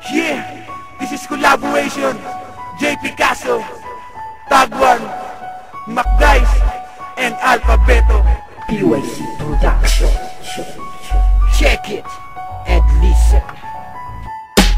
Yeah, this is collaboration. J. Picasso, Tag 1, Macdice, and Alphabeto. PYC Production. Check it and listen.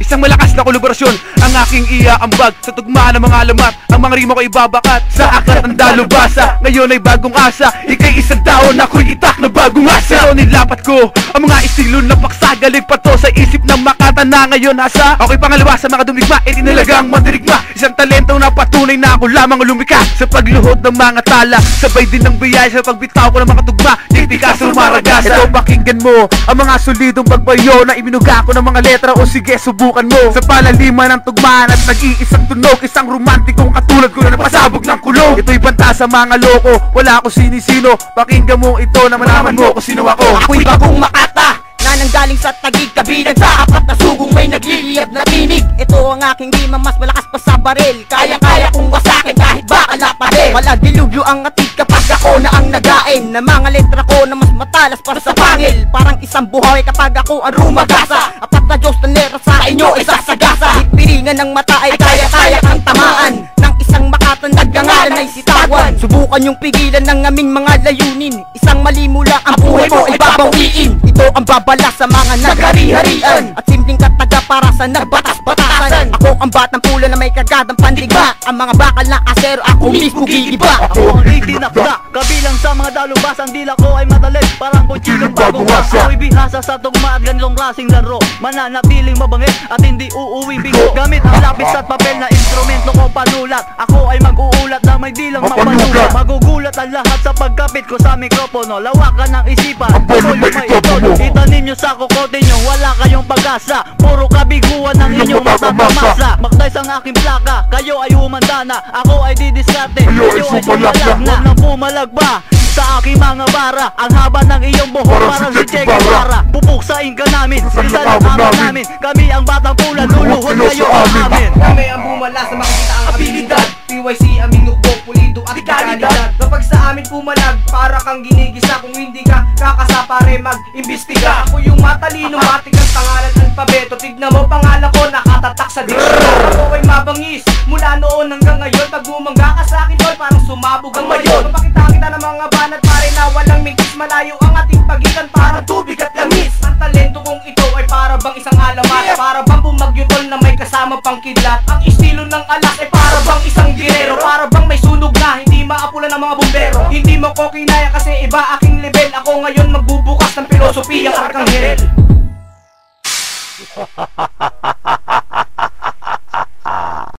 Isang malakas na kolaborasyon ang aking iaambag. Sa tugma ng mga alamat, ang mga rima ko ibabakat. Sa aklat ng dalubhasa, ngayon ay bagong asa. Ika'y isang taon, ako'y itak na bagong asa. Pero nilapat ko ang mga estilo na paksa. Galing pa to sa isip ng Makata na ngayon nasa. Ako'y pangalawa sa mga dumigma, itinalagang mandirigma. Isang talento na patunay na ako lamang lumika. Sa pagluhod ng mga tala, sabay din ng biyaya sa pagbitaw ko ng mga tugma. J. Picasso maragasa. Ito pakinggan mo ang mga solidong pagbayo na ibinuga ko ng mga letra. O sige, subukan mo sa palaliman ng tugmaan at nag-iisang tunog. Isang romantikong katulad ko na napasabog ng kulong. Ito'y banta sa mga loko, wala ako sinisino. Pakinggan mo ito na malaman mo kung sino ako. Ako'y bagong Makata na nanggaling sa Taguig, kabilang sa apat na sugong may nagliliyab na tinig. Ito ang aking rima, mas malakas pa sa baril. Kaya-kaya kong wasakin kahit bakala pa rin. Wala dilubyo ang atig kapag ako na ang nagain. Na mga letra ko na mas matalas para sa pangil. Parang isang buhay kapag ako ang rumagasa. Apat na Diyos na lera sa inyo ay sasagasa. Higpiringan ng mata ay kaya-kaya kang tamaan ng isang Makata nagngangalan ay sitawan. Subukan yung pigilan ng aming mga layunin. Isang mali mula ang buhay mo ay babawiin. Ito ang babala sa mga naghari-harian at simpleng kataga para sa nagbatas-batasan. Ako ang batang pula na may kagadang pandigma. Ang mga bakal na asero ako mismo gigiba. Ako ang itinakda, kabilang sa mga dalubhasa. Ang dila ko ay madalit, parang kutsilong bagong wasa. Ako'y bihasa sa tugma at ganitong klaseng laro. Mananatiling mabangit at hindi uuwi bigo. Gamit ang lapis at papel na instrumento ko panulat. Ako ay mag-uulat na may dilang mapanulat. Magugulat ang lahat sa pagkapit ko sa mikropono. Lawakan ng isipan, tuloy may itono. Itanim nyo sa kukote nyo, wala kayong pag-asa. Puro kabiguan ng inyong matatamasa. Makdice ang aking plaka, kayo ay humanda na. Ako ay didiskarte, kayo ay sumalag na. Huwag nang pumalag ba sa aking mga bara. Ang haba ng iyong buhok parang si Che Guevara. Pupuksain ka namin, isa ng ama namin. Kami ang batang pula, luluhod kayo ang amin. Kami ang bumala sa makikita ang abilidad. PYC aming nukbo, pulido at kalidad. Kapag sa amin pumalag, para kang ginigisa. Kung hindi ka kakasapare, mag-imbestiga. Ako yung matalino, matik ang tangalan alpabeto. Tignan mo pangalan ko, nakatatak sa dictionary. Ako ay mabangis, mula noon hanggang ngayon. Pag bumangga ka sa akin, tol, parang sumabog ang mayon. Papakita kita ng mga banat, pare na walang mingkis. Malayo ang ating pagitan, parang tubig at langis. Ang talento kong ito ay para bang isang alamat. Para bang bumagyo, tol, na may kasama pang kidlat. Ang estilo ng alas ay para bang isang girero. Para bang may sunog na hindi maapulan ng mga bumbero. Hindi mo ko kinaya kasi iba aking level. Ako ngayon magbubukas ng pilosopiyang arkanghel.